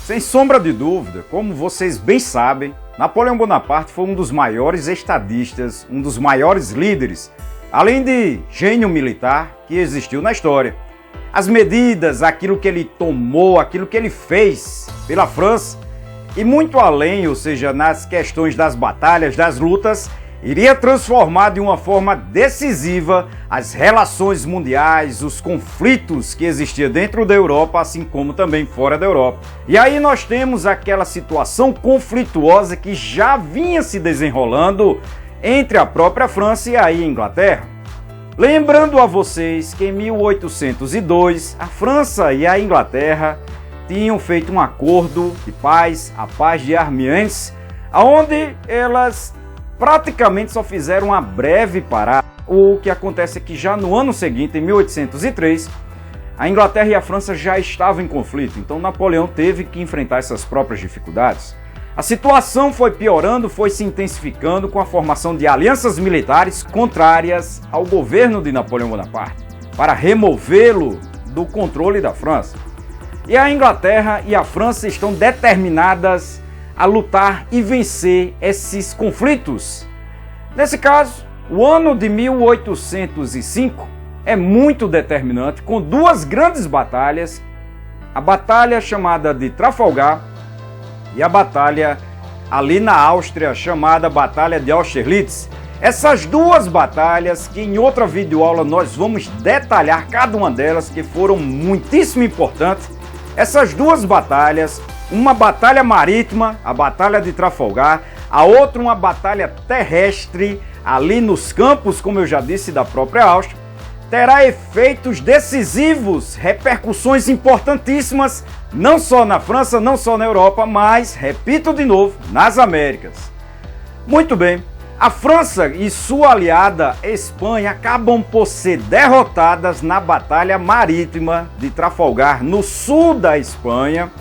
Sem sombra de dúvida, como vocês bem sabem, Napoleão Bonaparte foi um dos maiores estadistas, um dos maiores líderes, além de gênio militar que existiu na história. As medidas, aquilo que ele tomou, aquilo que ele fez pela França e muito além, ou seja, nas questões das batalhas, das lutas, iria transformar de uma forma decisiva as relações mundiais, os conflitos que existiam dentro da Europa, assim como também fora da Europa. E aí nós temos aquela situação conflituosa que já vinha se desenrolando entre a própria França e a Inglaterra. Lembrando a vocês que em 1802 a França e a Inglaterra tinham feito um acordo de paz, a Paz de Amiens, onde elas praticamente só fizeram uma breve parada. O que acontece é que já no ano seguinte, em 1803, a Inglaterra e a França já estavam em conflito, então Napoleão teve que enfrentar essas próprias dificuldades. A situação foi piorando, foi se intensificando com a formação de alianças militares contrárias ao governo de Napoleão Bonaparte, para removê-lo do controle da França. E a Inglaterra e a França estão determinadas a lutar e vencer esses conflitos. Nesse caso, o ano de 1805 é muito determinante, com duas grandes batalhas, a batalha chamada de Trafalgar e a batalha ali na Áustria chamada Batalha de Austerlitz. Essas duas batalhas que em outra videoaula nós vamos detalhar cada uma delas, que foram muitíssimo importantes. Essas duas batalhas, uma batalha marítima, a Batalha de Trafalgar, a outra uma batalha terrestre, ali nos campos, como eu já disse, da própria Áustria, terá efeitos decisivos, repercussões importantíssimas, não só na França, não só na Europa, mas, repito de novo, nas Américas. Muito bem, a França e sua aliada Espanha acabam por ser derrotadas na Batalha Marítima de Trafalgar, no sul da Espanha.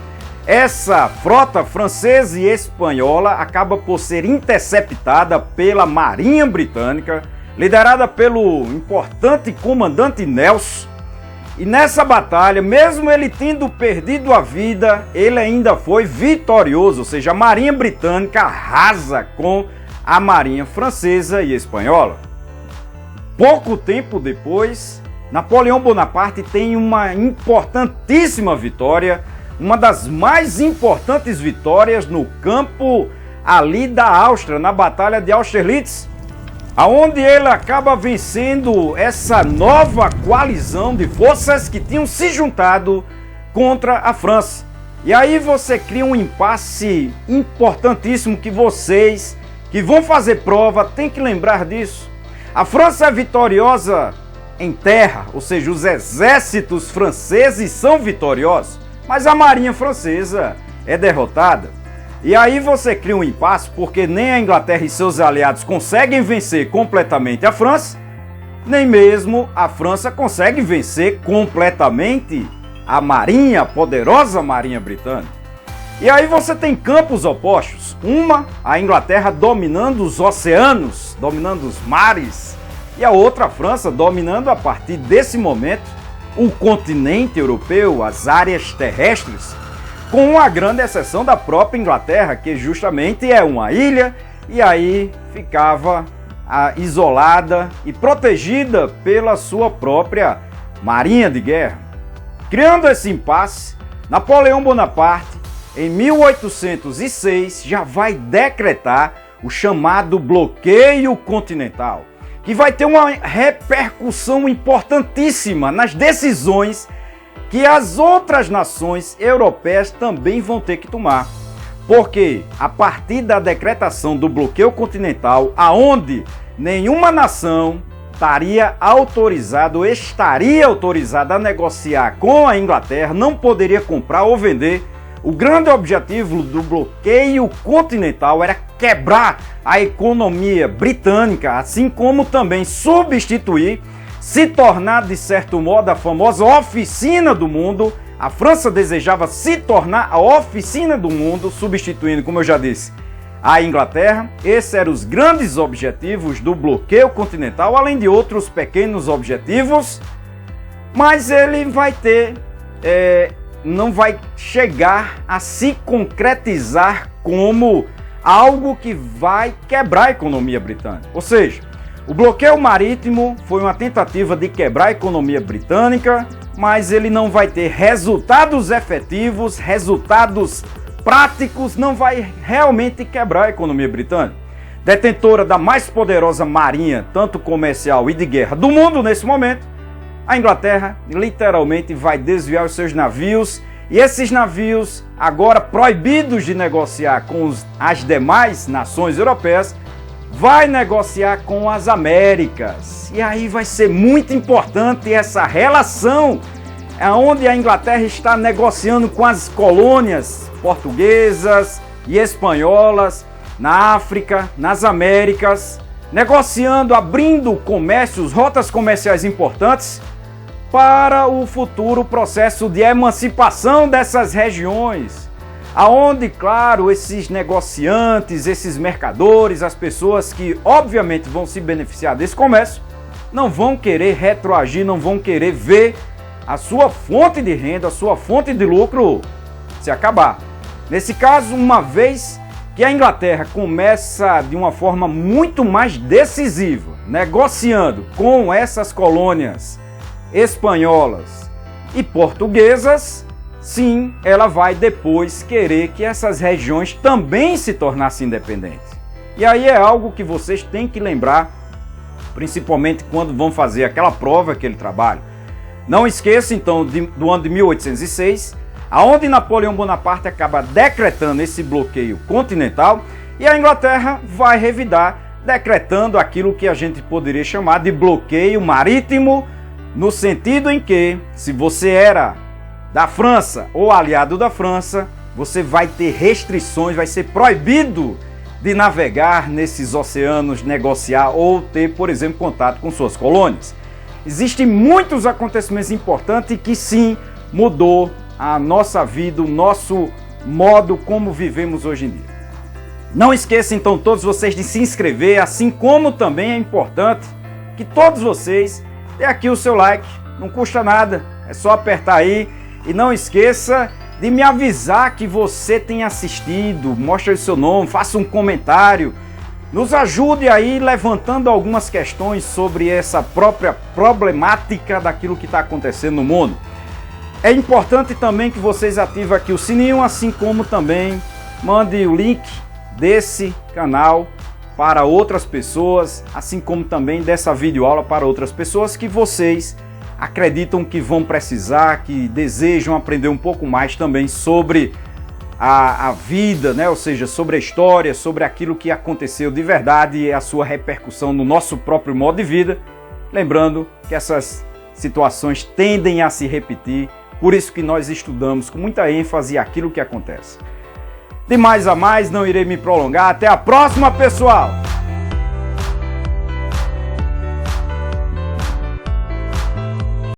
Essa frota francesa e espanhola acaba por ser interceptada pela Marinha Britânica, liderada pelo importante comandante Nelson. E nessa batalha, mesmo ele tendo perdido a vida, ele ainda foi vitorioso, ou seja, a Marinha Britânica arrasa com a Marinha Francesa e Espanhola. Pouco tempo depois, Napoleão Bonaparte tem uma importantíssima vitória, uma das mais importantes vitórias no campo ali da Áustria, na Batalha de Austerlitz, aonde ele acaba vencendo essa nova coalizão de forças que tinham se juntado contra a França. E aí você cria um impasse importantíssimo que vocês que vão fazer prova têm que lembrar disso. A França é vitoriosa em terra, ou seja, os exércitos franceses são vitoriosos, mas a Marinha Francesa é derrotada. E aí você cria um impasse porque nem a Inglaterra e seus aliados conseguem vencer completamente a França, nem mesmo a França consegue vencer completamente a Marinha, a poderosa Marinha Britânica. E aí você tem campos opostos, a Inglaterra dominando os oceanos, dominando os mares, e a outra, a França, dominando a partir desse momento o continente europeu, as áreas terrestres, com a grande exceção da própria Inglaterra, que justamente é uma ilha, e aí ficava isolada e protegida pela sua própria marinha de guerra. Criando esse impasse, Napoleão Bonaparte, em 1806, já vai decretar o chamado bloqueio continental, que vai ter uma repercussão importantíssima nas decisões que as outras nações europeias também vão ter que tomar. Porque a partir da decretação do bloqueio continental, aonde nenhuma nação estaria autorizada a negociar com a Inglaterra, não poderia comprar ou vender, o grande objetivo do bloqueio continental era quebrar a economia britânica, assim como também substituir, se tornar de certo modo a famosa oficina do mundo. A França desejava se tornar a oficina do mundo, substituindo, como eu já disse, a Inglaterra. Esses eram os grandes objetivos do bloqueio continental, além de outros pequenos objetivos, mas ele vai ter não vai chegar a se concretizar como algo que vai quebrar a economia britânica. Ou seja, o bloqueio marítimo foi uma tentativa de quebrar a economia britânica, mas ele não vai ter resultados efetivos, resultados práticos, não vai realmente quebrar a economia britânica. Detentora da mais poderosa marinha, tanto comercial e de guerra do mundo nesse momento, a Inglaterra literalmente vai desviar os seus navios, e esses navios, agora proibidos de negociar com as demais nações europeias, vai negociar com as Américas. E aí vai ser muito importante essa relação, onde a Inglaterra está negociando com as colônias portuguesas e espanholas na África, nas Américas, negociando, abrindo comércios, rotas comerciais importantes para o futuro processo de emancipação dessas regiões, aonde, claro, esses negociantes, esses mercadores, as pessoas que obviamente vão se beneficiar desse comércio, não vão querer retroagir, não vão querer ver a sua fonte de renda, a sua fonte de lucro se acabar. Nesse caso, uma vez que a Inglaterra começa de uma forma muito mais decisiva, negociando com essas colônias espanholas e portuguesas, sim, ela vai depois querer que essas regiões também se tornassem independentes. E aí é algo que vocês têm que lembrar, principalmente quando vão fazer aquela prova, aquele trabalho. Não esqueça então do ano de 1806, aonde Napoleão Bonaparte acaba decretando esse bloqueio continental, e a Inglaterra vai revidar, decretando aquilo que a gente poderia chamar de bloqueio marítimo, no sentido em que, se você era da França ou aliado da França, você vai ter restrições, vai ser proibido de navegar nesses oceanos, negociar ou ter, por exemplo, contato com suas colônias. Existem muitos acontecimentos importantes que sim, mudou a nossa vida, o nosso modo como vivemos hoje em dia. Não esqueça então todos vocês de se inscrever, assim como também é importante que todos vocês dê aqui o seu like, não custa nada, é só apertar aí, e não esqueça de me avisar que você tem assistido, mostre o seu nome, faça um comentário, nos ajude aí levantando algumas questões sobre essa própria problemática daquilo que está acontecendo no mundo. É importante também que vocês ativem aqui o sininho, assim como também mande o link desse canal para outras pessoas, assim como também dessa videoaula para outras pessoas que vocês acreditam que vão precisar, que desejam aprender um pouco mais também sobre a vida, né? Ou seja, sobre a história, sobre aquilo que aconteceu de verdade e a sua repercussão no nosso próprio modo de vida. Lembrando que essas situações tendem a se repetir, por isso que nós estudamos com muita ênfase aquilo que acontece. De mais a mais, não irei me prolongar. Até a próxima, pessoal!